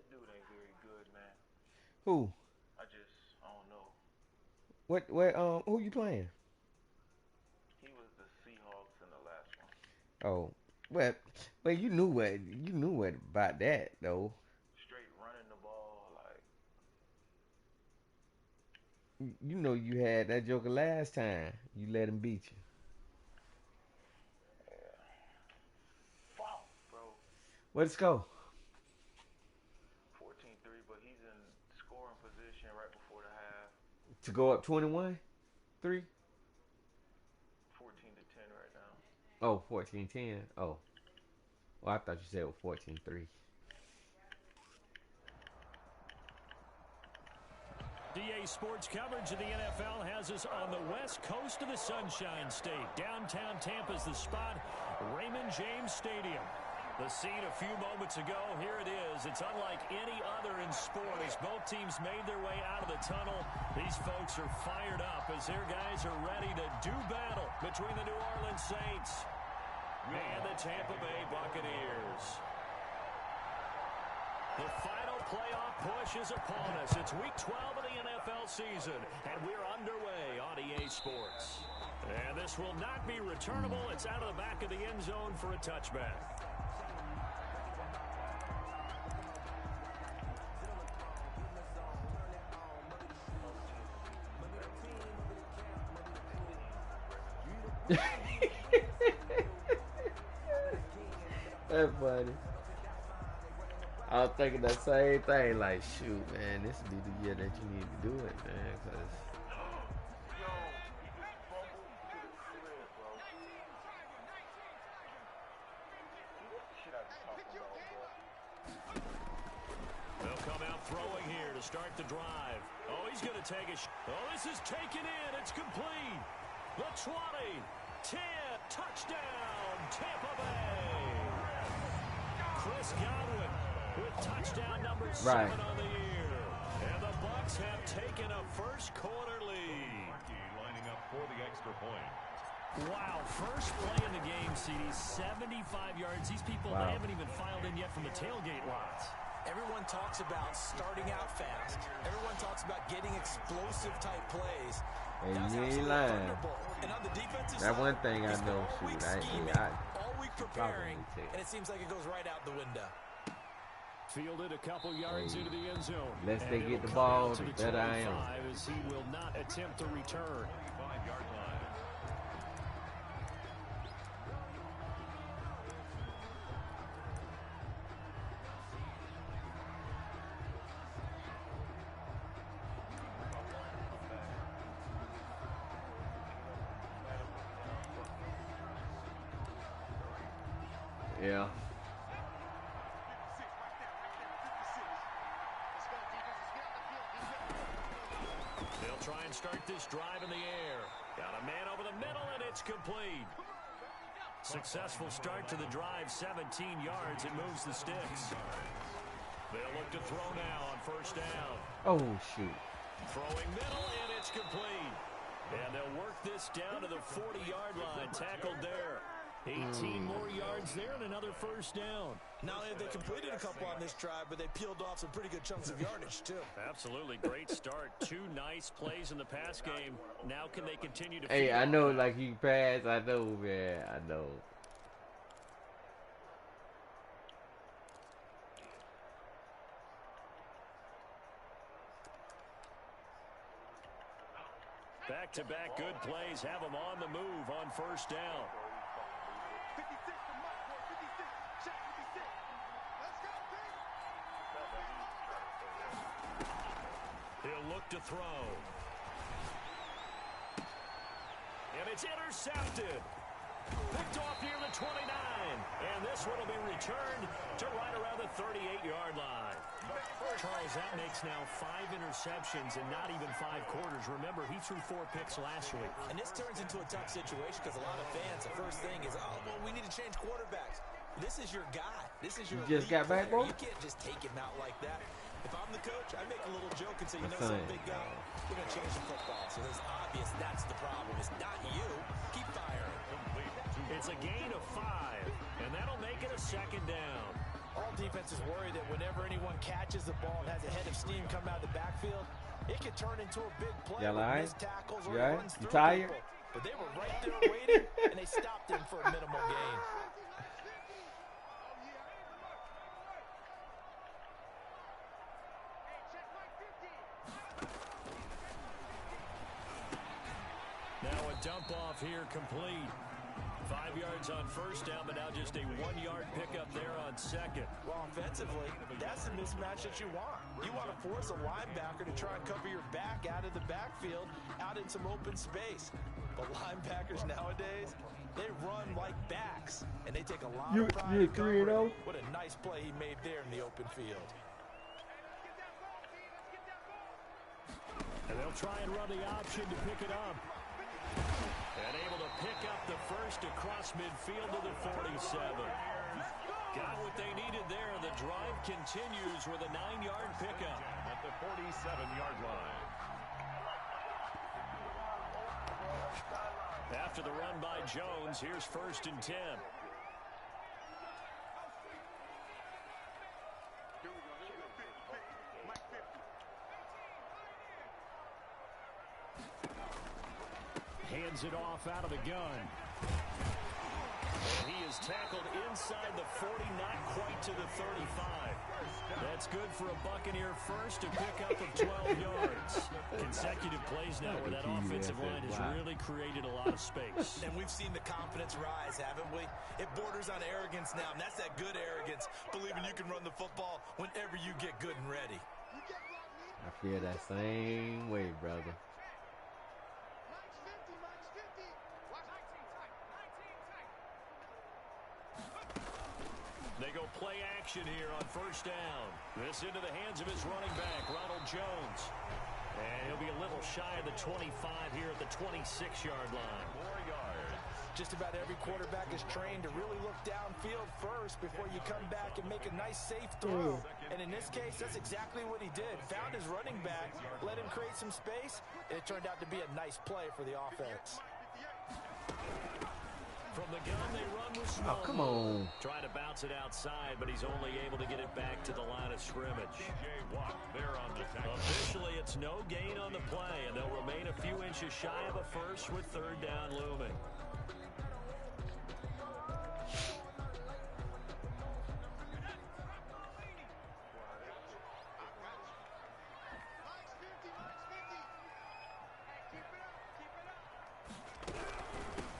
dude ain't very good, man. Who? I don't know. What? Who you playing? He was the Seahawks in the last one. Oh, well, you knew what about that though. Straight running the ball, like, You know you had that joker last time. You let him beat you. yeah. Fuck, bro. Let's go 14-3, but he's in scoring position right before the half. to go up 21-3. 14-10 right now. Oh, 14-10. Oh, well, I thought you said it was 14-3. DA Sports coverage of the NFL has us on the west coast of the Sunshine State. Downtown Tampa's the spot, Raymond James Stadium. The scene a few moments ago, here it is. It's unlike any other in sport as both teams made their way out of the tunnel. These folks are fired up as their guys are ready to do battle between the New Orleans Saints and the Tampa Bay Buccaneers. The final playoff push is upon us. It's week 12 of the NFL season, and we're underway on EA Sports. And this will not be returnable. It's out of the back of the end zone for a touchback. That's funny. I was thinking the same thing. Like, shoot, man, this would be the year that you need to do it, man. Cause Yo, he just fumbled. He could have slid, bro. See, that's the shit I be talking about, bro. They'll come out throwing here to start the drive. Oh, he's going to take a oh, this is taken in. It's complete. The 20, 10, touchdown, Tampa Bay. Chris Godwin with touchdown number 7 right. on the year. And the Bucs have taken a first quarter lead. Lining up for the extra point. Wow, first play in the game, CD, 75 yards. These people, Wow. they haven't even filed in yet from the tailgate lots. Everyone talks about starting out fast. Everyone talks about getting explosive type plays. And That's you ain't absolutely lying. thunderbolt. And on the defensive That side, one thing I he's been know, all week shoot, I scheming, all week probably preparing, take. and it seems like it goes right out the window. Fielded a couple yards Hey, into the end zone. less And they it'll get the come ball, out to the the better I am. 25 as he will not attempt to return. 5-yard line. Yeah. They'll try and start this drive in the air. Got a man over the middle, and it's complete. Successful start to the drive, 17 yards. It moves the sticks. They'll look to throw now on first down. Oh, shoot. Throwing middle, and it's complete. And they'll work this down to the 40-yard line. Tackled there. 18 more yards there and another first down. Not only have they completed a couple on this drive, but they peeled off some pretty good chunks of yardage, too. Absolutely. Great start. 2 nice plays in the pass game. Now can they continue to Hey, feed I off know, that? like, you pass. I know, man. I know. Back-to-back good plays have them on the move on first down. He'll look to throw. And it's intercepted. Picked off near the 29. And this one will be returned to right around the 38-yard line. Charles, that makes now 5 interceptions and not even 5 quarters. Remember, he threw 4 picks last week. And this turns into a tough situation because a lot of fans, the first thing is, oh, well, we need to change quarterbacks. This is your guy. This is your You just got back, player. bro? You can't just take him out like that. If I'm the coach, I make a little joke and say, you My know son. something, big guy? We're going to change the football. So it's obvious that's the problem. It's not you. Keep firing. It's a gain of 5, and that'll make it a second down. All defense is worried that whenever anyone catches the ball and has a head of steam come out of the backfield, it could turn into a big play Y'all with all right? missed tackles or You all right? runs You through tired? people. But they were right there waiting, and they stopped him for a minimal gain. Now a dump off here complete. 5 yards on first down, but now just a 1-yard pickup there on second. Well, offensively, that's the mismatch that you want. You want to force a linebacker to try and cover your back out of the backfield, out in some open space. But linebackers nowadays, they run like backs, and they take a lot of pride in covering. What a nice play he made there in the open field. And they'll try and run the option to pick it up. And able to pick up the first across midfield to the 47. Got what they needed there. The drive continues with a 9-yard pickup. At the 47-yard line. After the run by Jones, here's 1st and 10. Hands it off out of the gun. And he is tackled inside the 40, not quite to the 35. That's good for a Buccaneer first, a pickup of 12 yards. Consecutive plays now where that offensive line has really created a lot of space. And we've seen the confidence rise, haven't we? It borders on arrogance now, and that's that good arrogance, believing you can run the football whenever you get good and ready. I feel that same way, brother. They go play action here on first down. This into the hands of his running back, Ronald Jones. And he'll be a little shy of the 25 here at the 26-yard line. 4 yards. Just about every quarterback is trained to really look downfield first before you come back and make a nice, safe throw. And in this case, that's exactly what he did. Found his running back, let him create some space, and it turned out to be a nice play for the offense. From the gun, they run with Small. Oh, come on. Trying to bounce it outside, but he's only able to get it back to the line of scrimmage. There on the tackle. Officially, it's no gain on the play, and they'll remain a few inches shy of a first with 3rd down looming.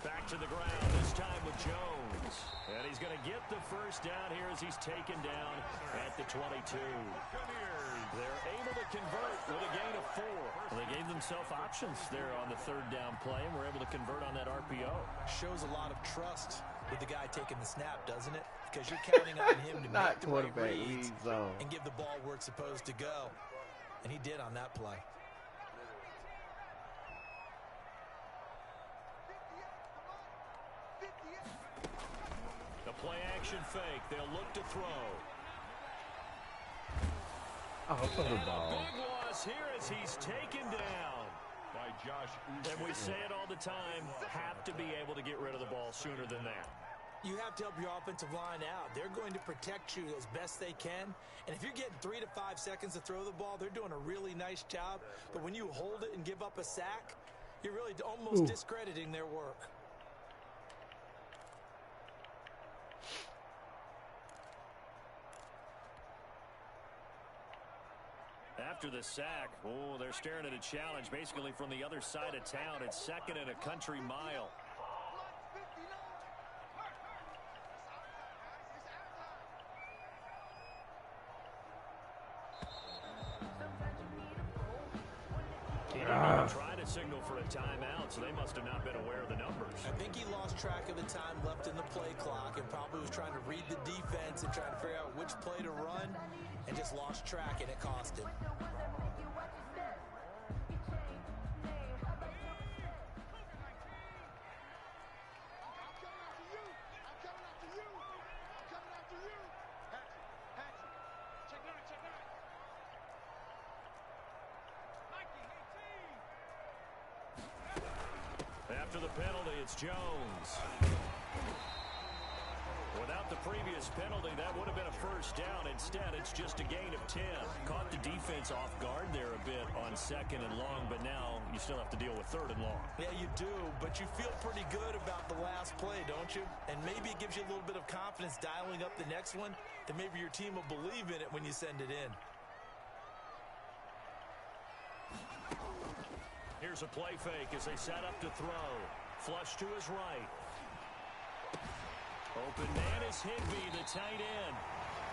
Back to the ground, this time with Jones. And he's going to get the first down here as he's taken down at the 22. They're able to convert with a gain of 4. Well, they gave themselves options there on the 3rd down play, and were able to convert on that RPO. Shows a lot of trust with the guy taking the snap, doesn't it? Because you're counting on him to make the right reads and give the ball where it's supposed to go. And he did on that play. The play action fake. They'll look to throw. Oh, for the And ball. a big loss here as he's taken down. By Josh. And we say it all the time, have to be able to get rid of the ball sooner than that. You have to help your offensive line out. They're going to protect you as best they can. And if you're getting 3 to 5 seconds to throw the ball, they're doing a really nice job. But when you hold it and give up a sack, you're really almost discrediting their work. After the sack, they're staring at a challenge basically from the other side of town. It's 2nd and a country mile. He didn't even try to signal for a timeout, so they must have not been aware of the numbers. I think he lost track of the time left in the play clock and probably was trying to read the defense and trying to figure out which play to run and just lost track, and it cost him. After the penalty, it's Jones. Without Without the previous penalty, that would have been a first down. Instead, it's just a gain of 10. Caught the defense off guard there a bit on 2nd and long, but now you still have to deal with 3rd and long. Yeah, you do, but you feel pretty good about the last play, don't you? And maybe it gives you a little bit of confidence dialing up the next one, that maybe your team will believe in it when you send it in. Here's a play fake as they set up to throw. Flush to his right. Open man is Higbee, the tight end.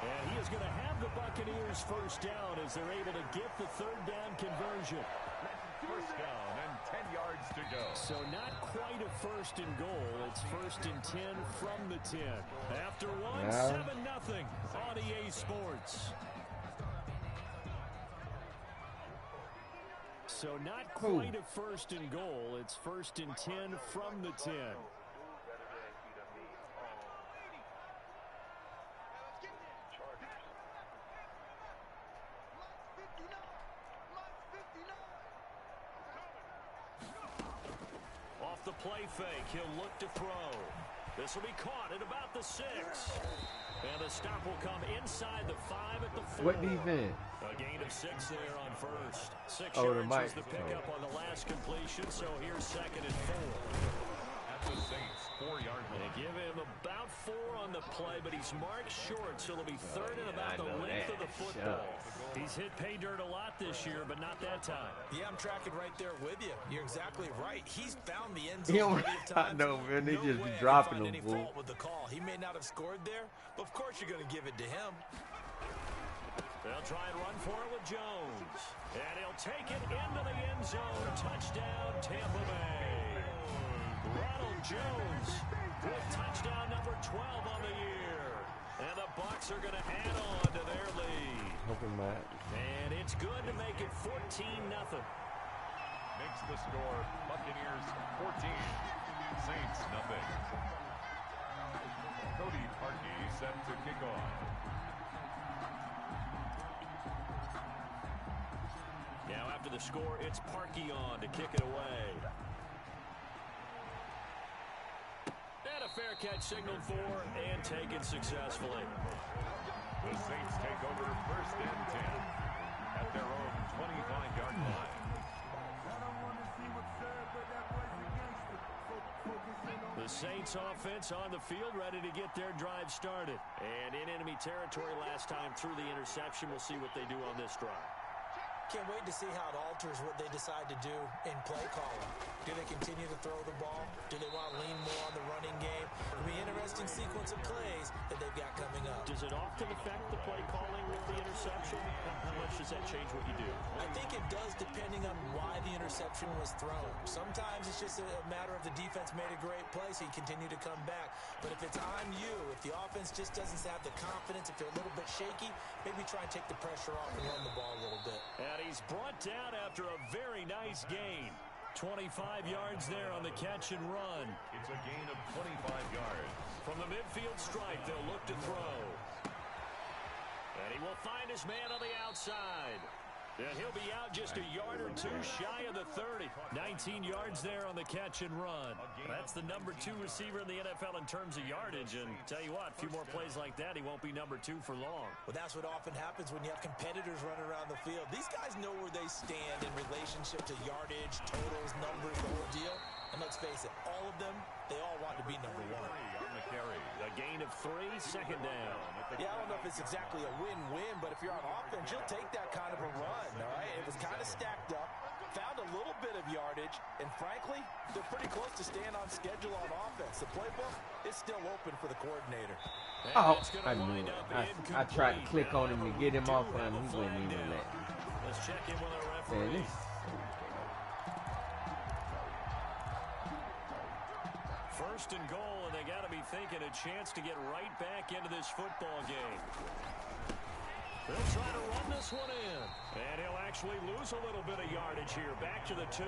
And he is going to have the Buccaneers first down as they're able to get the 3rd down conversion. First down and 10 yards to go. So not quite a 1st and goal. It's 1st and 10 from the 10. After one, 7-0 on EA Sports. So not quite a 1st and goal. It's 1st and 10 from the 10. Off the play fake, he'll look to throw. This will be caught at about the 6. And the stop will come inside the 5 at the 4. What defense? A gain of 6 there on first. 6 Oh, the yards mic. was the pickup on the last completion, so here's 2nd and 4. At the Saints' 4-yard They line. give him about 4 on the play, but he's marked short, so it'll be 3rd and about the length of the football. He's hit pay dirt a lot this year, but not that time. Yeah, I'm tracking right there with you. You're exactly right. He's found the end He zone don't plenty of times. know, man. They No just way be I can dropping find them, any fool. fault with the call. He may not have scored there, but of course you're going to give it to him. They'll try and run for it with Jones. And he'll take it into the end zone. Touchdown, Tampa Bay. Ronald Jones with touchdown number 12 on the year. And the Bucs are going to add on to their lead. Hoping Matt. And it's good to make it 14-0. Makes the score Buccaneers 14, Saints nothing. Cody Parkey set to kick off. Now after the score, it's Parkey on to kick it away. And a fair catch signaled for and taken successfully. The Saints take over 1st and 10 at their own 25-yard line. The Saints offense on the field ready to get their drive started. And in enemy territory last time through the interception. We'll see what they do on this drive. Can't wait to see how it alters what they decide to do in play calling. Do they continue to throw the ball? Do they want to lean more on the running game? It'll be an interesting sequence of plays that they've got coming up. Does it often affect the play calling with the interception? How much does that change what you do? I think it does depending on why the interception was thrown. Sometimes it's just a matter of the defense made a great play, so you continue to come back. But if it's on you, if the offense just doesn't have the confidence, if they're a little bit shaky, maybe try and take the pressure off and run the ball a little bit. And he's brought down after a very nice gain. 25 yards there on the catch and run. It's a gain of 25 yards. From the midfield stripe, they'll look to throw. And he will find his man on the outside. And he'll be out just a yard or two shy of the 30. 19 yards there on the catch and run. That's the number 2 receiver in the NFL in terms of yardage. And tell you what, a few more plays like that, he won't be number 2 for long. Well, that's what often happens when you have competitors running around the field. These guys know where they stand in relationship to yardage, totals, numbers, the whole deal. And let's face it, all of them, they all want to be number 1. On the carry. A gain of 3, 2nd down. Yeah, I don't know if it's exactly a win-win, but if you're on offense, you'll take that kind of a run, all right? It was kind of stacked up, found a little bit of yardage, and frankly, they're pretty close to staying on schedule on offense. The playbook is still open for the coordinator. Oh, I knew it. I tried to click on him to get him off of him. He wouldn't even let me. Let's check in with our Man, referee. this. First and goal, and they got to be thinking a chance to get right back into this football game. They'll try to run this one in. And he'll actually lose a little bit of yardage here. Back to the 2.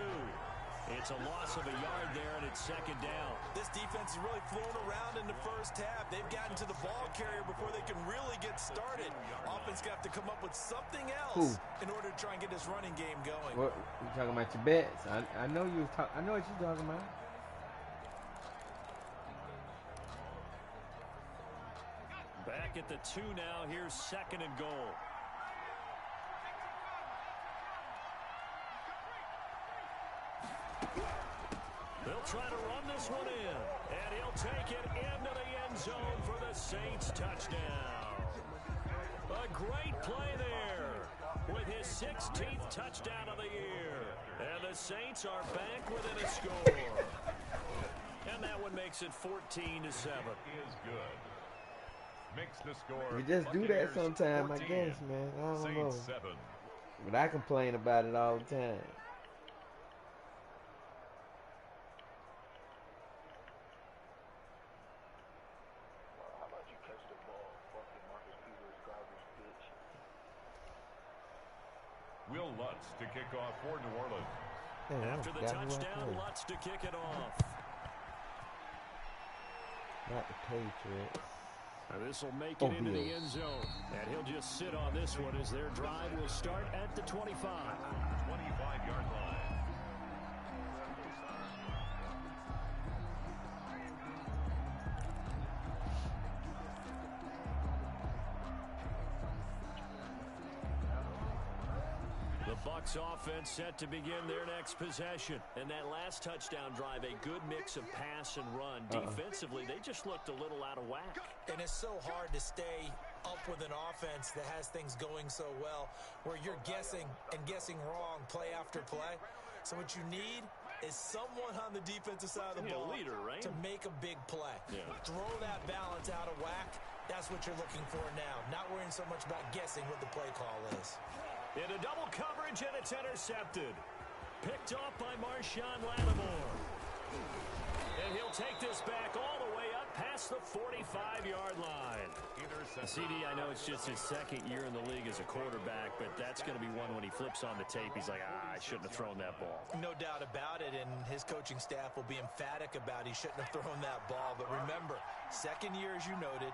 It's a loss of a yard there, and it's 2nd down. This defense is really flown around in the first half. They've gotten to the ball carrier before they can really get started. Offense got to come up with something else in order to try and get this running game going. What you talking about your bets? I know you. I know what you're talking about. Back at the 2 now. Here's 2nd and goal. They'll try to run this one in. And he'll take it into the end zone for the Saints touchdown. A great play there with his 16th touchdown of the year. And the Saints are back within a score. And that one makes it 14-7. Is good. Makes the score. We just do that sometime, 14, I guess, man. I don't know. Saints 7. But I complain about it all the time. How about you catch the ball, fucking Marcus Peters, garbage bitch? Will Lutz to kick off for New Orleans. Man, I After the forgot who I touchdown, played. Lutz to kick it off. Not the Patriots. This will make it into the end zone. And he'll just sit on this one as their drive will start at the 25. 25-yard line. The Bucs offense set to begin their next possession. And that last touchdown drive, a good mix of pass and run. Defensively, they just looked a little out of whack. And it's so hard to stay up with an offense that has things going so well, where you're guessing and guessing wrong play after play. So what you need is someone on the defensive side of the ball leader, right? to make a big play. Yeah. Throw that balance out of whack. That's what you're looking for now. Not worrying so much about guessing what the play call is. Into double coverage, and it's intercepted. Picked off by Marshawn Lattimore. And he'll take this back all the way up past the 45-yard line. CD, I know it's just his 2nd year in the league as a quarterback, but that's going to be one when he flips on the tape. He's like, I shouldn't have thrown that ball. No doubt about it, and his coaching staff will be emphatic about he shouldn't have thrown that ball. But remember, 2nd year, as you noted,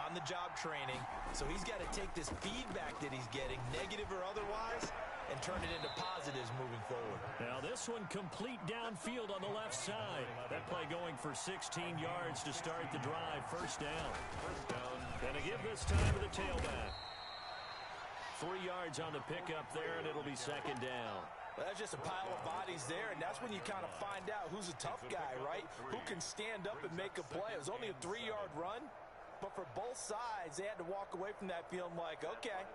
on-the-job training, so he's got to take this feedback that he's getting, negative or otherwise, and turn it into positives moving forward. Now this one complete downfield on the left side. That play going for 16 yards to start the drive. First down. And to give this time to the tailback. 3 yards on the pickup there, and it'll be 2nd down. Well, that's just a pile of bodies there, and that's when you kind of find out who's a tough guy, right? Who can stand up and make a play. It was only a 3-yard run. But for both sides, they had to walk away from that feeling like, okay,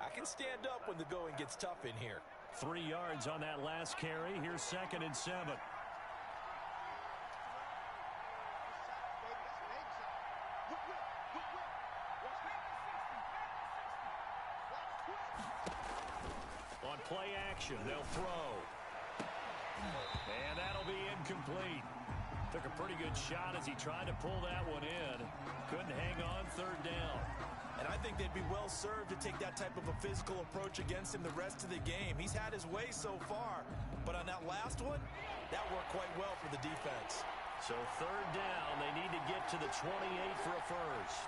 I can stand up when the going gets tough in here. 3 yards on that last carry. Here's 2nd and 7. On play action, they'll throw. And that'll be incomplete. Took a pretty good shot as he tried to pull that one in. Couldn't hang on 3rd down. And I think they'd be well served to take that type of a physical approach against him the rest of the game. He's had his way so far, but on that last one, that worked quite well for the defense. So 3rd down, they need to get to the 28 for a first.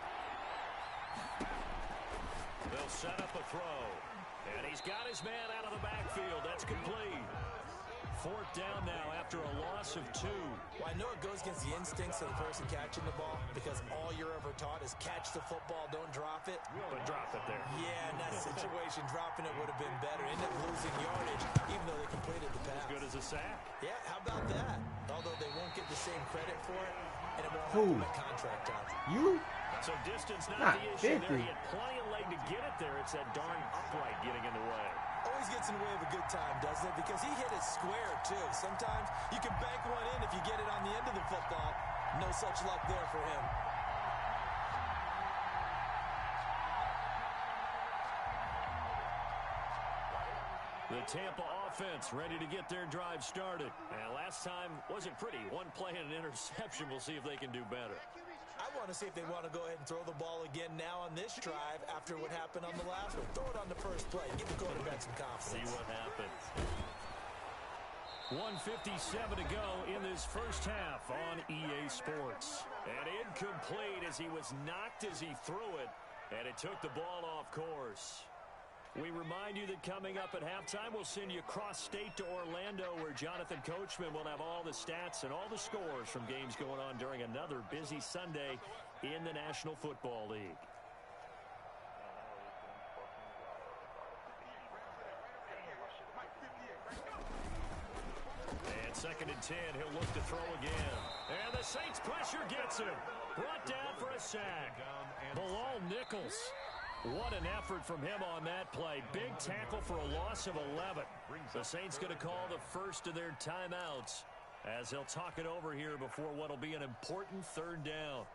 They'll set up a throw. And he's got his man out of the backfield. That's complete. 4th down now after a loss of 2. Well, I know it goes against the instincts of the person catching the ball because all you're ever taught is catch the football, don't drop it. But drop it there. Yeah, in that situation, dropping it would have been better. End up losing yardage, even though they completed the pass. As good as a sack. Yeah, how about that? Although they won't get the same credit for it, and it won't Who? help them at contract time. You? So distance Not not the issue 50. there. He had plenty of leg to get it there. It's that darn upright getting in the way. Always gets in the way of a good time, doesn't it? Because he hit it square, too. Sometimes you can bank one in if you get it on the end of the football. No such luck there for him. The Tampa offense ready to get their drive started. And last time wasn't pretty. One play and an interception. We'll see if they can do better. I want to see if they want to go ahead and throw the ball again now on this drive after what happened on the last one. Throw it on the first play. Give the quarterback some confidence. See what happens. 1:57 to go in this first half on EA Sports. And incomplete as he was knocked as he threw it. And it took the ball off course. We remind you that coming up at halftime, we'll send you cross-state to Orlando, where Jonathan Coachman will have all the stats and all the scores from games going on during another busy Sunday in the National Football League. 2nd and 10. He'll look to throw again. And the Saints pressure gets him. Brought down for a sack. Bilal Nichols. What an effort from him on that play. Big tackle for a loss of 11. The Saints going to call the first of their timeouts as they'll talk it over here before what will be an important 3rd down.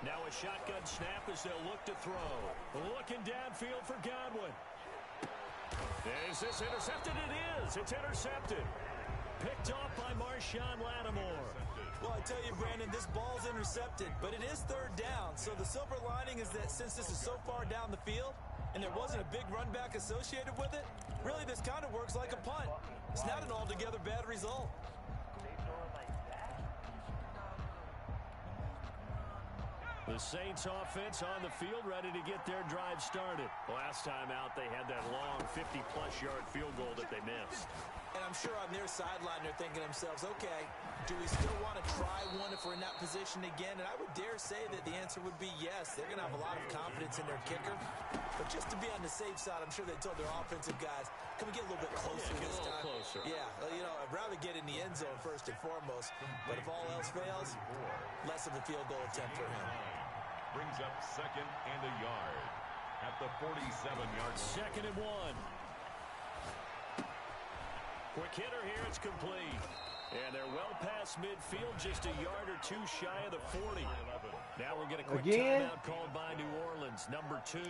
Now a shotgun snap as they'll look to throw. Looking downfield for Godwin. Is this intercepted? It is. It's intercepted. Picked off by Marshawn Lattimore. Well, I tell you, Brandon, this ball's intercepted, but it is 3rd down. So the silver lining is that since this is so far down the field and there wasn't a big run back associated with it, really this kind of works like a punt. It's not an altogether bad result. The Saints offense on the field ready to get their drive started. Last time out, they had that long 50-plus yard field goal that they missed. And I'm sure on their sideline they're thinking to themselves, okay, do we still want to try one if we're in that position again? And I would dare say that the answer would be yes. They're going to have a lot of confidence in their kicker. But just to be on the safe side, I'm sure they told their offensive guys, can we get a little bit closer this time? Closer. Yeah, you know, I'd rather get in the end zone first and foremost. But if all else fails, less of a field goal attempt for him. Brings up 2nd and a yard at the 47-yard line. 2nd and 1. Quick hitter here, it's complete. And they're well past midfield, just a yard or 2 shy of the 40. Now we'll get a quick timeout called by New Orleans, number 2.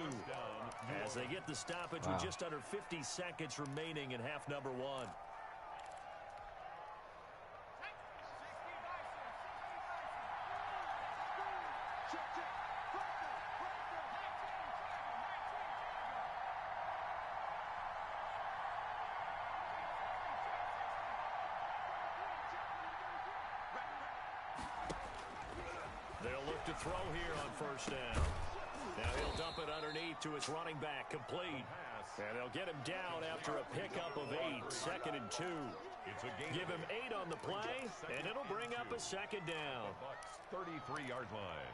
As they get the stoppage with just under 50 seconds remaining in half number 1. They'll look to throw here on 1st down. Now he'll dump it underneath to his running back, complete. And they'll get him down after a pickup of 8, 2nd and 2. Give him 8 on the play, and it'll bring up a 2nd down. 33-yard line.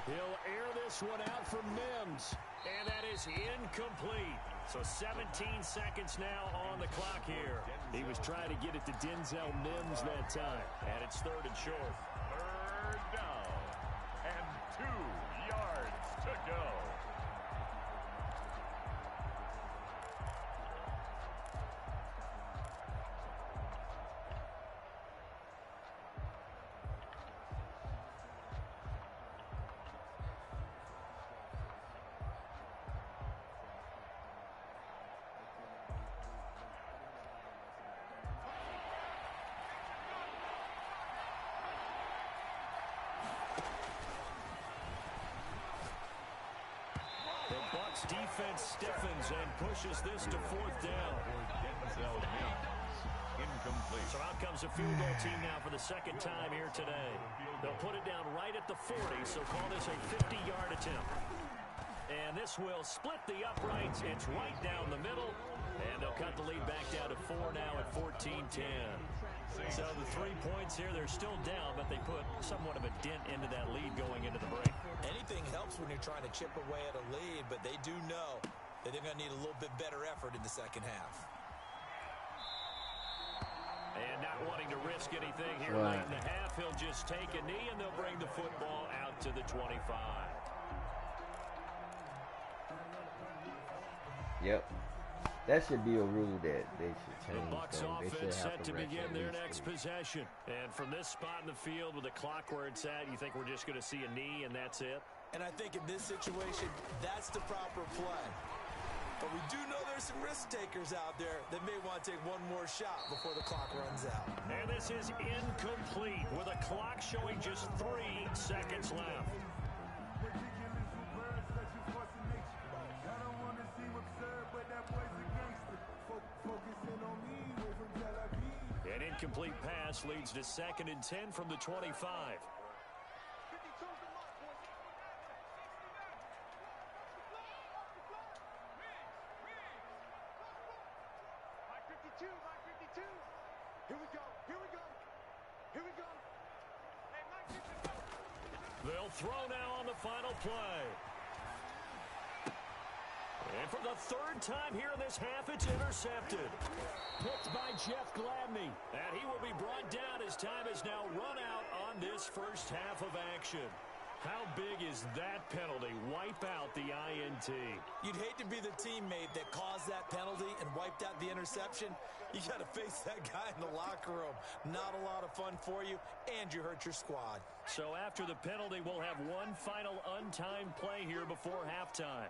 He'll air this one out from Mims, and that is incomplete. So 17 seconds now on the clock here. He was trying to get it to Denzel Mims that time, and it's 3rd and short. 3rd down and 2 yards to go. The Bucs defense stiffens and pushes this to 4th down. Incomplete. So out comes a field goal team now for the 2nd time here today. They'll put it down right at the 40, so call this a 50-yard attempt. And this will split the uprights. It's right down the middle. And they'll cut the lead back down to 4 now at 14-10. So the 3 points here, they're still down, but they put somewhat of a dent into that lead going into the break. Anything helps when you're trying to chip away at a lead, but they do know that they're going to need a little bit better effort in the 2nd half. And not wanting to risk anything here late in the half, he'll just take a knee, and they'll bring the football out to the 25. Yep. That should be a rule that they should change. The Bucs offense set to begin their next possession. And from this spot in the field with the clock where it's at, you think we're just going to see a knee and that's it? And I think in this situation, that's the proper play. But we do know there's some risk takers out there that may want to take one more shot before the clock runs out. And this is incomplete with a clock showing just 3 seconds left. An incomplete pass leads to 2nd and 10 from the 25. They'll throw now on the final play. And for the third time here in this half, it's intercepted. Picked by Jeff Gladney. And he will be brought down as time is now run out on this first half of action. How big is that penalty? Wipe out the INT. You'd hate to be the teammate that caused that penalty and wiped out the interception. You got to face that guy in the locker room. Not a lot of fun for you, and you hurt your squad. So after the penalty, we'll have one final untimed play here before halftime.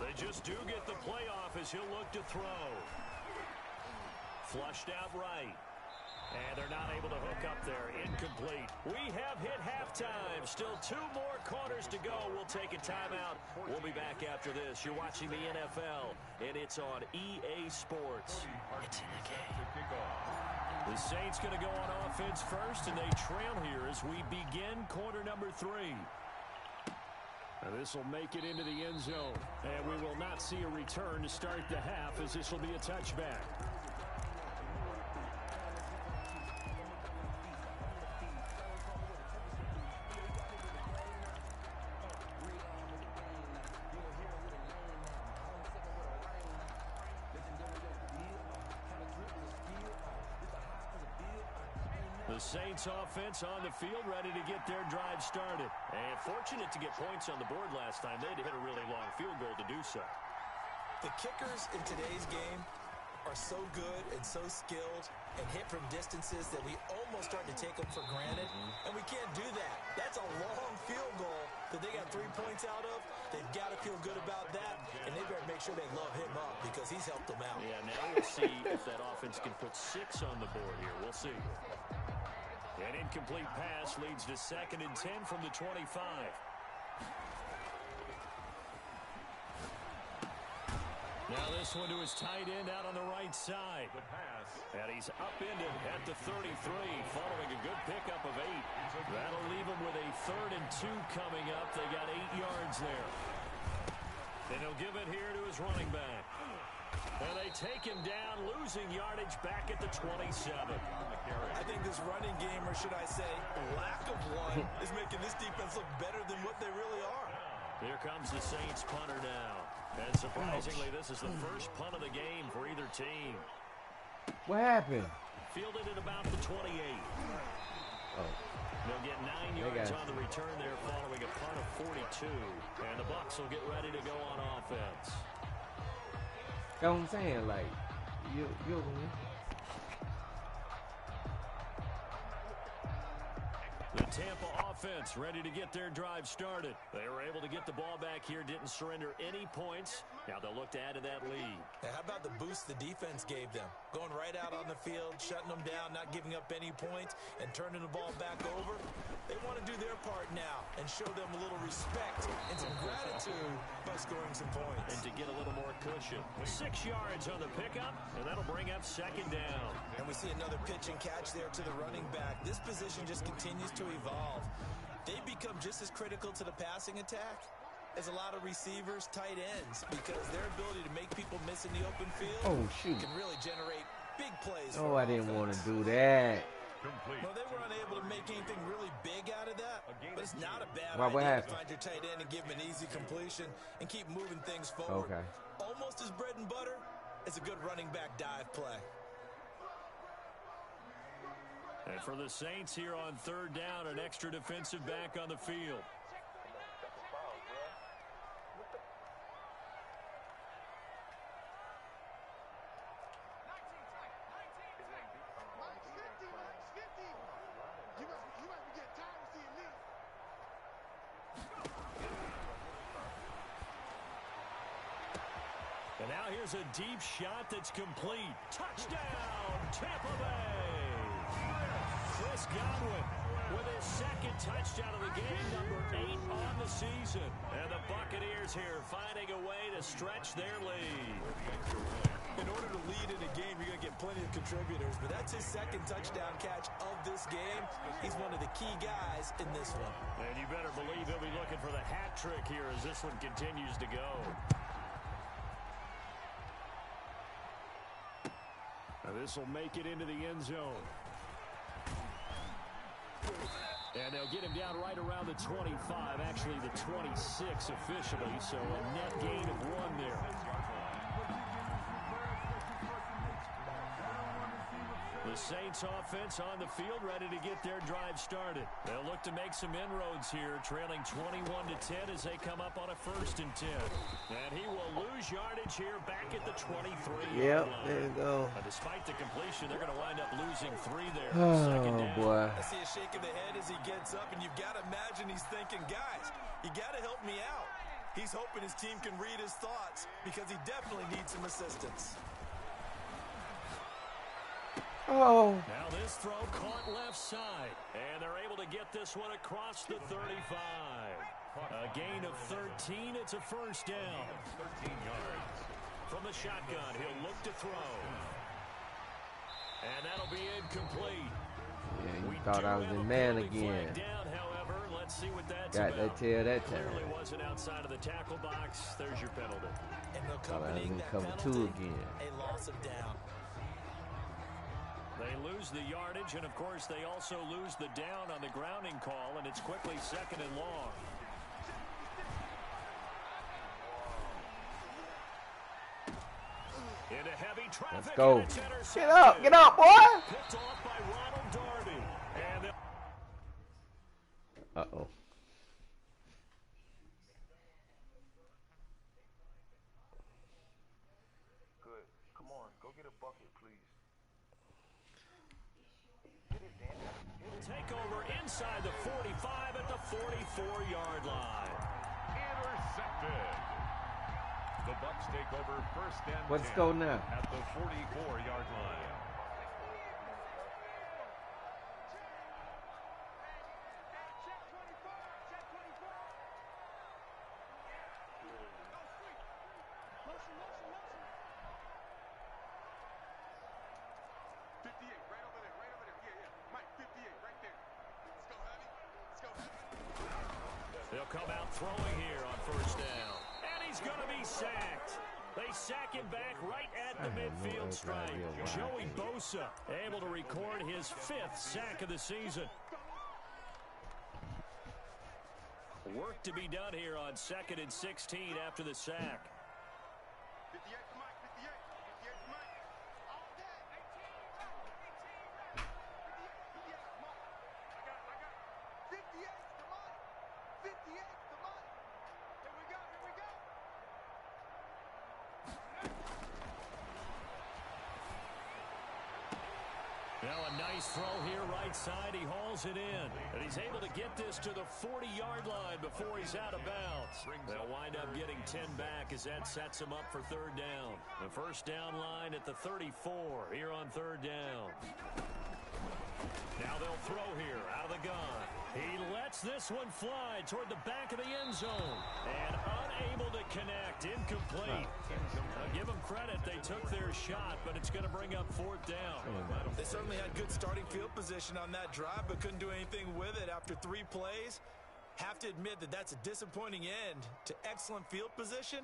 They just do get the playoff as he'll look to throw. Flushed out right. And they're not able to hook up there. Incomplete. We have hit halftime. Still 2 more quarters to go. We'll take a timeout. We'll be back after this. You're watching the NFL, and it's on EA Sports. It's in the game. The Saints going to go on offense first, and they trail here as we begin quarter number 3. And this will make it into the end zone. And we will not see a return to start the half, as this will be a touchback. The Saints offense on the field, ready to get their drive started. And fortunate to get points on the board last time. They had to hit a really long field goal to do so. The kickers in today's game are so good and so skilled and hit from distances that we almost start to take them for granted. And we can't do that. That's a long field goal that they got 3 points out of. They've got to feel good about that, and they better make sure they love him up because he's helped them out. Yeah, now we'll see if that offense can put 6 on the board here. We'll see. An incomplete pass leads to 2nd and 10 from the 25. Now this one to his tight end out on the right side. The pass. And he's upended at the 33, following a good pickup of 8. That'll leave him with a 3rd and 2 coming up. They got 8 yards there. And he'll give it here to his running back. And they take him down, losing yardage back at the 27. I think this running game, or should I say lack of one, is making this defense look better than what they really are. Here comes the Saints punter now. And surprisingly, this is the first punt of the game for either team. What happened? Fielded at about the 28. Oh. They'll get 9 yards on the return there following a punt of 42. And the Bucs will get ready to go on offense. That's what I'm saying, like, you The Tampa offense ready to get their drive started. They were able to get the ball back here, didn't surrender any points. Now they'll look to add to that lead. Now, how about the boost the defense gave them? Going right out on the field, shutting them down, not giving up any points, and turning the ball back over. They want to do their part now and show them a little respect and some gratitude by scoring some points. And to get a little more cushion. 6 yards on the pickup, and that'll bring up 2nd down. And we see another pitch and catch there to the running back. This position just continues to evolve. They become just as critical to the passing attack as a lot of receivers, tight ends, because their ability to make people miss in the open field can really generate big plays. Oh, I didn't want to do that. Complete. Well, they were unable to make anything really big out of that, but it's not a bad idea to find your tight end and give him an easy completion and keep moving things forward. Okay. Almost as bread and butter as a good running back dive play. And for the Saints here on 3rd down, an extra defensive back on the field. And now here's a deep shot that's complete. Touchdown, Tampa Bay! Chris Godwin with his 2nd touchdown of the game, number 8 on the season. And the Buccaneers here finding a way to stretch their lead. In order to lead in a game, you're going to get plenty of contributors, but that's his second touchdown catch of this game. He's one of the key guys in this one. And you better believe he'll be looking for the hat trick here as this one continues to go. Now this will make it into the end zone. And they'll get him down right around the 25, actually the 26 officially, so a net gain of 1 there. The Saints offense on the field, ready to get their drive started. They'll look to make some inroads here, trailing 21-10 as they come up on a 1st and 10. And he will lose yardage here back at the 23-yard Yep, line. there you go. Despite the completion, they're going to wind up losing 3 there. Oh, boy. I see a shake of the head as he gets up, and you've got to imagine he's thinking, guys, you got to help me out. He's hoping his team can read his thoughts because he definitely needs some assistance. Oh. Now this throw caught left side, and they're able to get this one across the 35. A gain of 13. It's a 1st down. 13 yards. From the shotgun, he'll look to throw. And that'll be incomplete. Yeah, you thought I was in man again. Down, however. Let's see what that's Got that about. tail that time. Clearly wasn't outside of the tackle box. There's your penalty. And Thought I was accompanying in that cover penalty, 2 again. a loss of down. They lose the yardage, and of course they also lose the down on the grounding call, and it's quickly 2nd and long. Into heavy traffic. Let's go. Get up, boy. Picked off by Ronald Darby. And Uh-oh. Good. Come on, go get a bucket, please. take over inside the 45 at the 44-yard line. Intercepted. The Bucs take over 1st and 10. Let's go now. At the 44-yard line. They'll come out throwing here on 1st down. And he's going to be sacked. They sack him back right at the midfield stripe. Joey Bosa able to record his 5th sack of the season. Work to be done here on 2nd and 16 after the sack. Now a nice throw here right side. He hauls it in. And he's able to get this to the 40-yard line before he's out of bounds. They'll wind up getting 10 back as that sets him up for 3rd down. The 1st down line at the 34 here on 3rd down. Now they'll throw here out of the gun. He lets this one fly toward the back of the end zone. And unable to connect. Incomplete. I'll give them credit. They took their shot, but it's going to bring up 4th down. They certainly had good starting field position on that drive, but couldn't do anything with it after 3 plays. Have to admit that that's a disappointing end to excellent field position.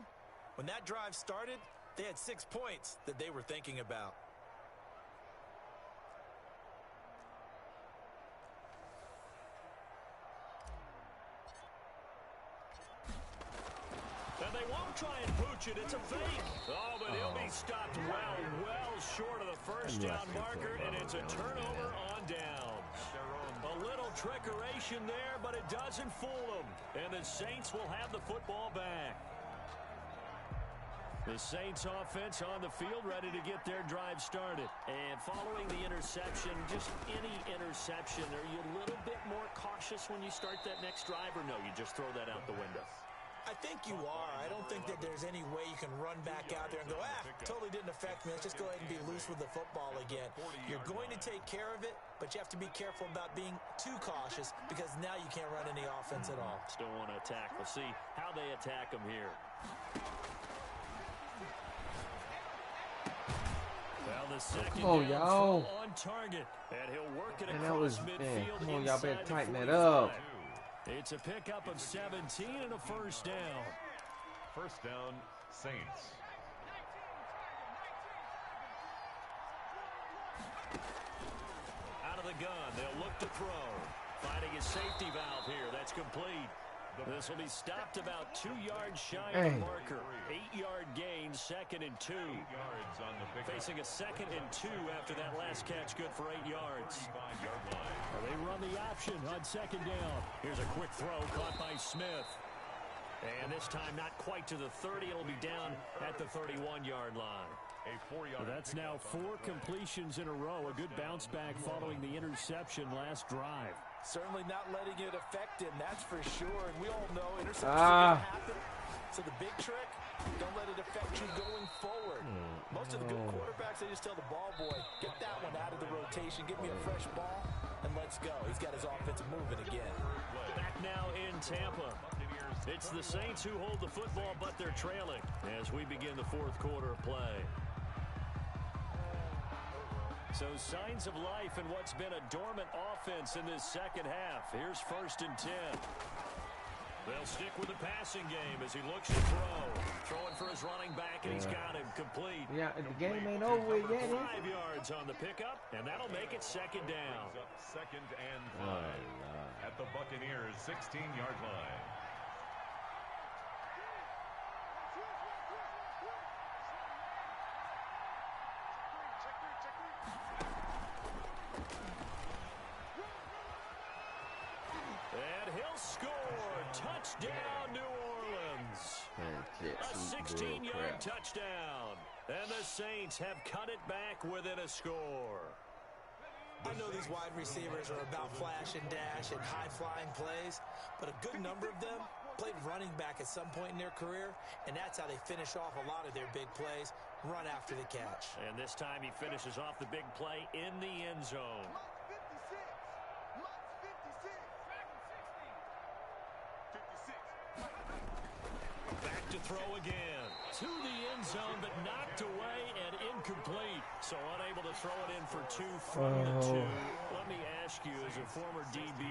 When that drive started, they had 6 points that they were thinking about. And they won't try and pooch it. It's a fake. Oh, but he'll be stopped well short of the 1st down marker, and it's a turnover on downs. A little trickeration there, but it doesn't fool them. And the Saints will have the football back. The Saints offense on the field ready to get their drive started. And following the interception, just any interception, are you a little bit more cautious when you start that next drive, or no, you just throw that out the window? I think you are. I don't think that there's any way you can run back out there and go, totally didn't affect me. Let's just go ahead and be loose with the football again. You're going to take care of it, but you have to be careful about being too cautious because now you can't run any offense at all. Still want to attack. We'll see how they attack them here. Well, the The second Come on, down y'all. throw on target. And he'll work it And that across was, midfield. man, come on, y'all better inside the tighten that 45. up. It's a pickup of 17 and a first down. First down, Saints. Out of the gun, they'll look to throw. Finding his safety valve here. That's complete. This will be stopped about 2 yards shy of the marker. 8-yard gain, 2nd and 2. 8 yards on the pickup. Facing a 2nd and 2 after that last catch, good for 8 yards. 5-yard line. Well, they run the option on 2nd down. Here's a quick throw caught by Smith. And this time not quite to the 30. It'll be down at the 31-yard line. A 4-yard. That's now 4 completions in a row. A good bounce back following the interception last drive. Certainly not letting it affect him, that's for sure. And we all know interceptions are going to happen. So the big trick, don't let it affect you going forward. Most of the good quarterbacks, they just tell the ball boy, get that one out of the rotation, give me a fresh ball, and let's go. He's got his offense moving again. Back now in Tampa. It's the Saints who hold the football, but they're trailing as we begin the 4th quarter of play. So signs of life in what's been a dormant offense in this second half. Here's 1st and 10. They'll stick with the passing game as he looks to throw. Throwing for his running back, and he's got him complete. Yeah, the game ain't over with yet. 5 yards on the pickup, and that'll make it 2nd down. 2nd and 5 at the Buccaneers' 16-yard line. And he'll score. Touchdown, New Orleans. A 16-yard touchdown. And the Saints have cut it back within a score. I know these wide receivers are about flash and dash and high-flying plays, but a good number of them played running back at some point in their career, and that's how they finish off a lot of their big plays, run after the catch. And this time he finishes off the big play in the end zone. Back to throw again. To the end zone, but knocked away and incomplete. So unable to throw it in for 2 from the 2. Let me ask you, as a former DB,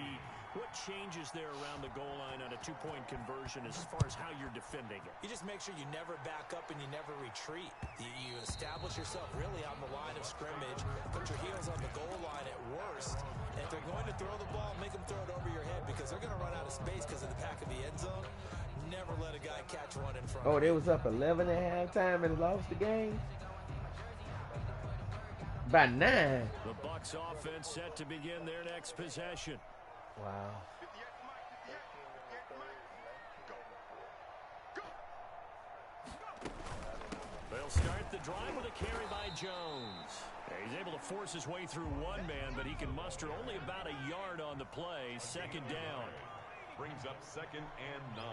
what changes there around the goal line on a 2-point conversion as far as how you're defending it? You just make sure you never back up and you never retreat. You establish yourself really on the line of scrimmage, put your heels on the goal line at worst, and if they're going to throw the ball, make them throw it over your head because they're going to run out of space because of the back of the end zone. Never let a guy catch one in front. Oh, they was up 11 at halftime and lost the game? By 9. The Bucs offense set to begin their next possession. Wow. They'll start the drive with a carry by Jones. He's able to force his way through one man, but he can muster only about a yard on the play. 2nd down. Brings up 2nd and 9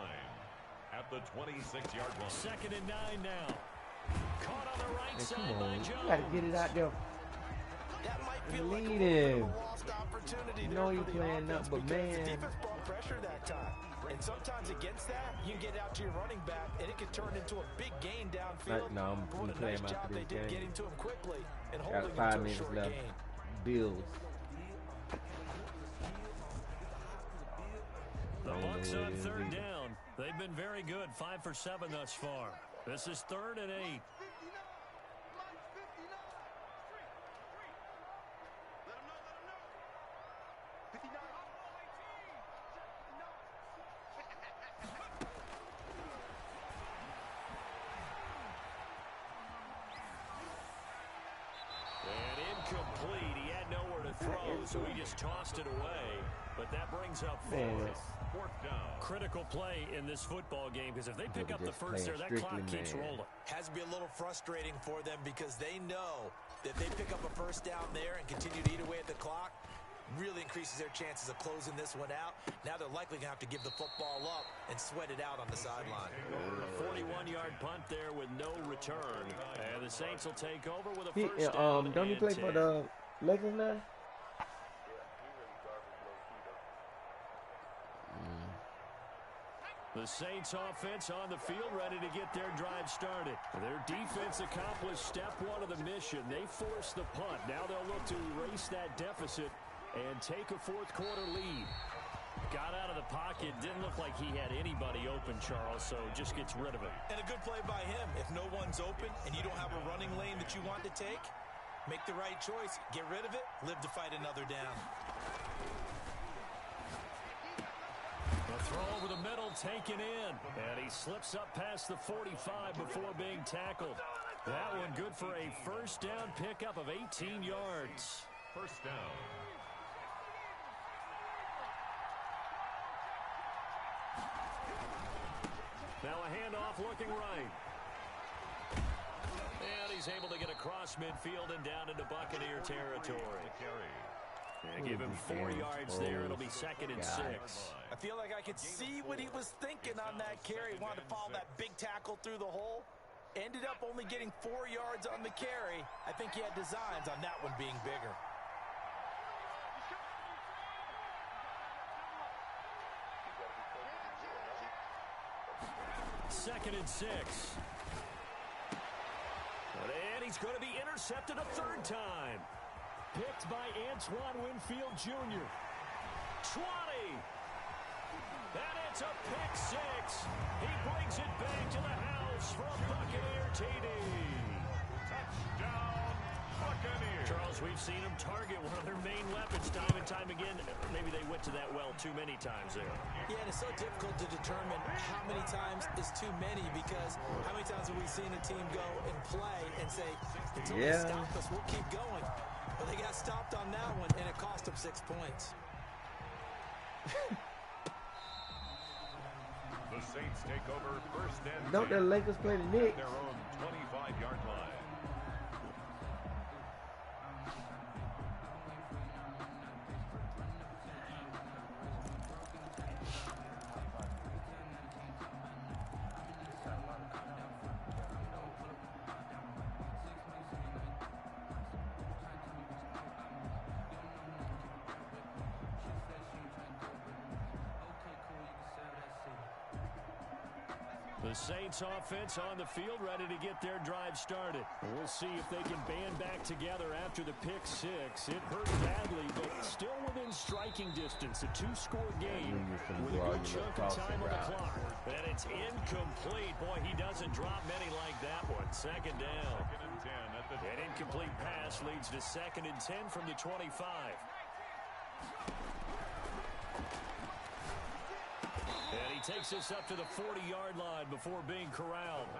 at the 26-yard line. 2nd and 9 now. Caught on the right Hey, side come by on. Jones. You got to get it out there. That might feel like a Lead little bit of him. a lost opportunity You there know for you the playing offense up, but because man. the defense brought pressure that time. And sometimes against that, you can get out to your running back, and it can turn into a big gain downfield. No, I'm But what a playing nice him job after they this did game. getting to him quickly and Got holding 5 him to a minutes short left. gain. Bills. The I don't Bucs know on what it is 3rd either. down. They've been very good, 5 for 7 thus far. This is 3rd and 8. And incomplete. He had nowhere to throw, so he just tossed it away. But that brings up 4th. 4th down. Critical play in this football game, because if they pick up the Just first there, playing that clock strictly keeps man. rolling. Has to be a little frustrating for them because they know that they pick up a first down there and continue to eat away at the clock, really increases their chances of closing this one out. Now they're likely going to have to give the football up and sweat it out on the sideline. A 41-yard punt there with no return. And the Saints will take over with a He, first down. don't he and play 10. for the Lakers now? The The Saints offense on the field, ready to get their drive started. Their defense accomplished step one of the mission. They forced the punt. Now they'll look to erase that deficit and take a fourth quarter lead. Got out of the pocket. Didn't look like he had anybody open, Charles, so just gets rid of it. And a good play by him. If no one's open and you don't have a running lane that you want to take, make the right choice. Get rid of it. Live to fight another down. A throw over the middle, taken in. And he slips up past the 45 before being tackled. That one good for a first down pickup of 18 yards. First down. Now a handoff looking right. And he's able to get across midfield and down into Buccaneer territory. And give him 4 yards there. It'll be 2nd and 6. I feel like I could see what he was thinking on that carry. Wanted to follow that big tackle through the hole. Ended up only getting 4 yards on the carry. I think he had designs on that one being bigger. Second and 6. And he's going to be intercepted a third time. Picked by Antoine Winfield Jr. 20. And it's a pick 6. He brings it back to the house for a Buccaneer TD. Touchdown, Buccaneers. Charles, we've seen him target one of their main weapons time and time again. Maybe they went to that well too many times there. Yeah, and it's so difficult to determine how many times is too many, because how many times have we seen a team go and play and say, until they stop us, we'll keep going. But they got stopped on that one, and it cost them 6 points. The Saints take over first and 10. Don't the Lakers play the Knicks? Their own 25-yard line. The Saints offense on the field, ready to get their drive started. We'll see if they can band back together after the pick 6. It hurt badly, but still within striking distance. A 2-score game with a good chunk of time on the clock. And it's incomplete. Boy, he doesn't drop many like that one. Second down. An incomplete pass leads to 2nd and 10 from the 25. And he takes us up to the 40-yard line before being corralled.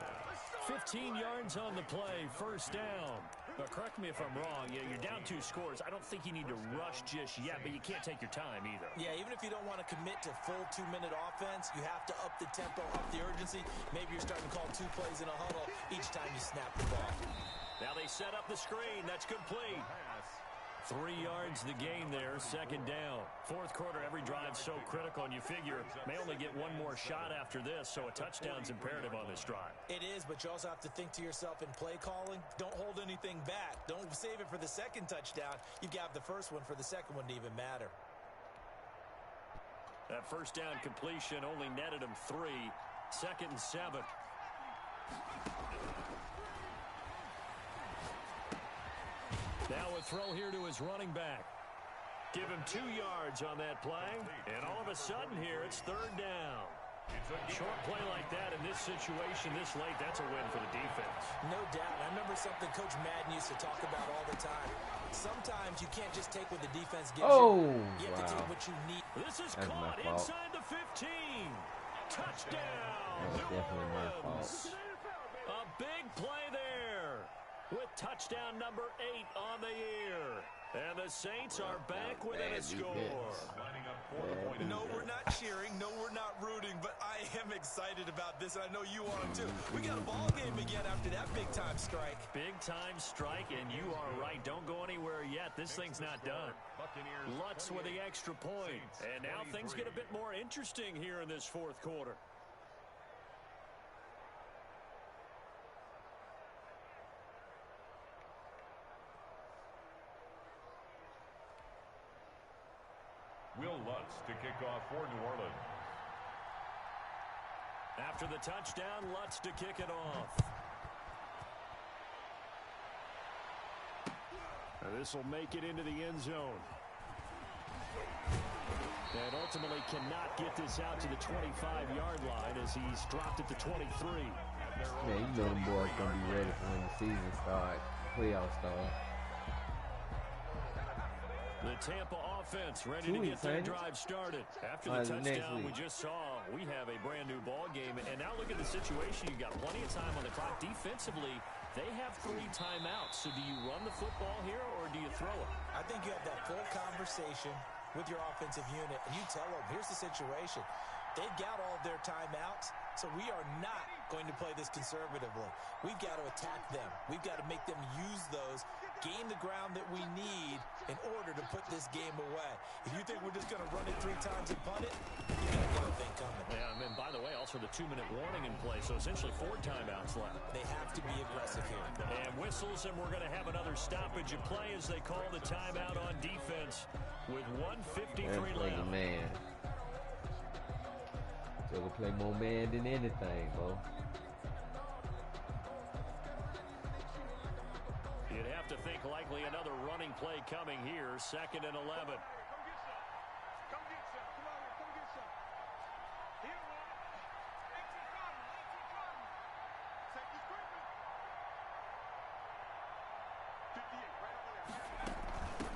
15 yards on the play, first down. But correct me if I'm wrong, you're down 2 scores. I don't think you need to rush just yet, but you can't take your time either. Yeah, even if you don't want to commit to full 2-minute offense, you have to up the tempo, up the urgency. Maybe you're starting to call 2 plays in a huddle each time you snap the ball. Now they set up the screen. That's complete. 3 yards the gain there, second down. Fourth quarter, every drive's so critical, and you figure may only get one more shot after this, so a touchdown's imperative on this drive. It is, but you also have to think to yourself in play calling, don't hold anything back. Don't save it for the second touchdown. You got the first one for the second one to even matter. That first down completion only netted him 3. 2nd and 7. Now a throw here to his running back. Give him 2 yards on that play. And all of a sudden here, it's third down. Short play like that in this situation this late, that's a win for the defense. No doubt. I remember something Coach Madden used to talk about all the time. Sometimes you can't just take what the defense gives you. You have to take what you need. This is caught inside the 15. Touchdown, New Orleans. A big play there with touchdown number 8 on the year. And the Saints are back within a score. No, we're not cheering. No, we're not rooting. But I am excited about this, and I know you are too. We got a ball game again after that big-time strike. Big-time strike, and you are right. Don't go anywhere yet. This thing's not done. Lutz with the extra point. And now things get a bit more interesting here in this fourth quarter. Will Lutz to kick off for New Orleans. After the touchdown, Lutz to kick it off. This will make it into the end zone. And ultimately cannot get this out to the 25-yard line as he's dropped at the 23. Man, you know them boys going to be ready for when the season starts, playoff start. The Tampa offense ready to get their drive started. After the touchdown we just saw, we have a brand new ball game. And now look at the situation. You've got plenty of time on the clock. Defensively, they have 3 timeouts. So do you run the football here or do you throw it? I think you have that full conversation with your offensive unit, and you tell them, here's the situation. They've got all of their timeouts, so we are not going to play this conservatively. We've got to attack them. We've got to make them use those, gain the ground that we need in order to put this game away. If you think we're just going to run it 3 times and punt it, you're going to get a thing coming. Yeah, and by the way, also the 2-minute warning in play, so essentially 4 timeouts left. They have to be aggressive here. And whistles, and we're going to have another stoppage of play as they call the timeout on defense with 1:53 left. Man. So we'll play more man than anything, bro. You'd have to think likely another running play coming here, 2nd and 11.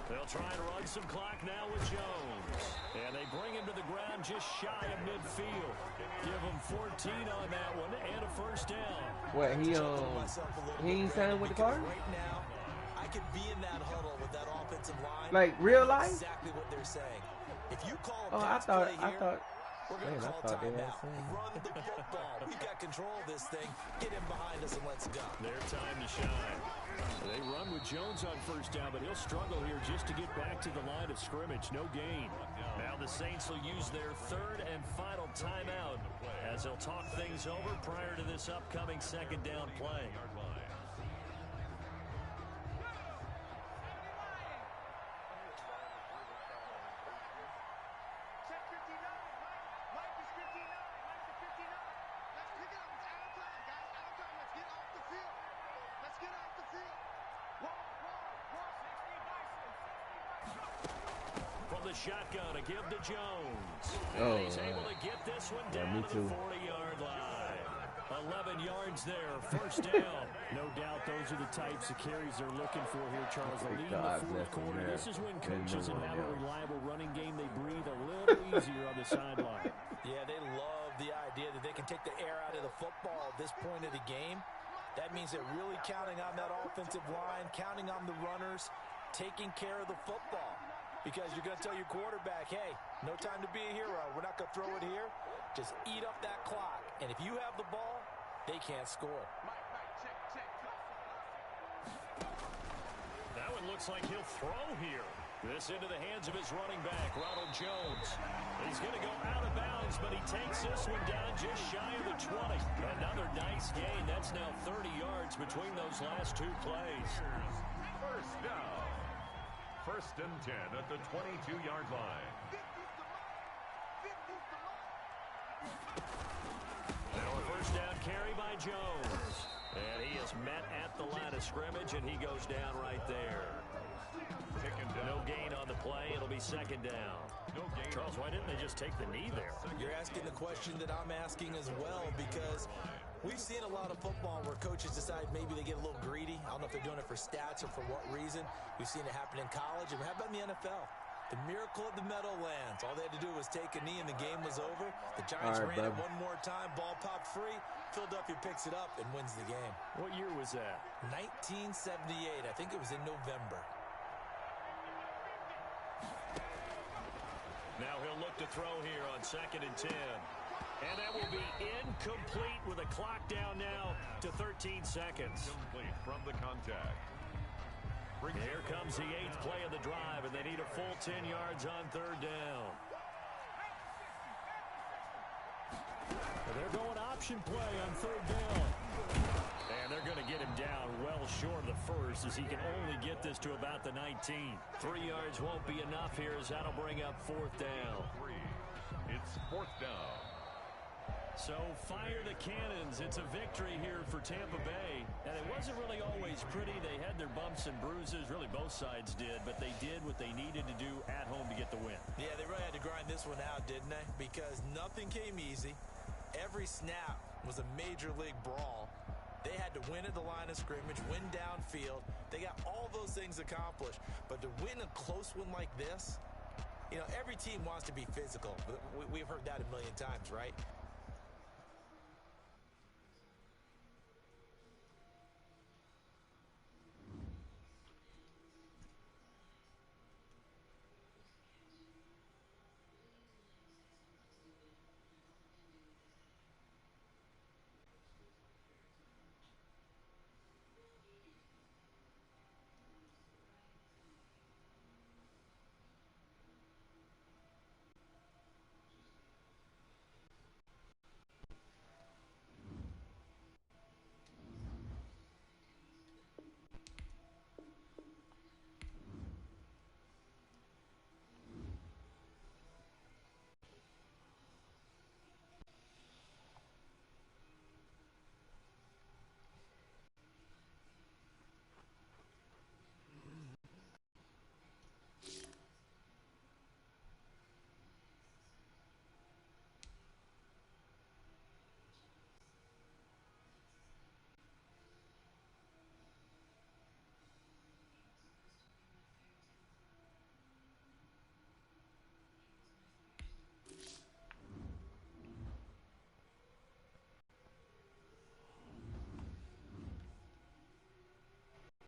They'll try and run some clock now with Jones. And they bring him to the ground just shy of midfield. Give him 14 on that one and a first down. What, he ain't signed with the Cardinals? Right now, I could be in that huddle with that offensive line. Like real life? Exactly what they're saying. If you call a I pass play here, thought we're going to call they had timeout. seen. Run the football. We've got control of this thing. Get him behind us and let's go. Their time to shine. They run with Jones on first down, but he'll struggle here just to get back to the line of scrimmage. No gain. Now the Saints will use their 3rd and final timeout as they'll talk things over prior to this upcoming 2nd down play. Shotgun to give to Jones. And he's able to get this one down to the 40-yard line. 11 yards there, first down. No doubt those are the types of carries they're looking for here, Charles. The lead in the 4th quarter. This is when coaches have a reliable running game. They breathe a little easier on the sideline. Yeah, they love the idea that they can take the air out of the football at this point of the game. That means they're really counting on that offensive line, counting on the runners, taking care of the football. Because you're going to tell your quarterback, hey, no time to be a hero. We're not going to throw it here. Just eat up that clock. And if you have the ball, they can't score. That one looks like he'll throw here. This into the hands of his running back, Ronald Jones. He's going to go out of bounds, but he takes this one down just shy of the 20. Another nice gain. That's now 30 yards between those last 2 plays. First down. 1st and 10 at the 22-yard line. Now a first down carry by Jones. And he is met at the line of scrimmage, and he goes down right there. No gain on the play. It'll be 2nd down. Charles, why didn't they just take the knee there? You're asking the question that I'm asking as well, because we've seen a lot of football where coaches decide maybe they get a little greedy. I don't know if they're doing it for stats or for what reason. We've seen it happen in college, and how about in the NFL? The miracle of the Meadowlands. All they had to do was take a knee, and the game was over. The Giants ran it one more time. Ball popped free. Philadelphia picks it up and wins the game. What year was that? 1978. I think it was in November. Now he'll look to throw here on 2nd and 10. And that will be incomplete with a clock down now to 13 seconds. Complete from the contact. Here comes the 8th play of the drive, and they need a full 10 yards on 3rd down. And they're going option play on 3rd down. And they're going to get him down well short of the first, as he can only get this to about the 19. 3 yards won't be enough here, as that'll bring up 4th down. It's 4th down. So fire the cannons. It's a victory here for Tampa Bay. And it wasn't really always pretty. They had their bumps and bruises. Really, both sides did. But they did what they needed to do at home to get the win. Yeah, they really had to grind this one out, didn't they? Because nothing came easy. Every snap was a major league brawl. They had to win at the line of scrimmage, win downfield. They got all those things accomplished. But to win a close one like this, you know, every team wants to be physical. We've heard that a million times, right?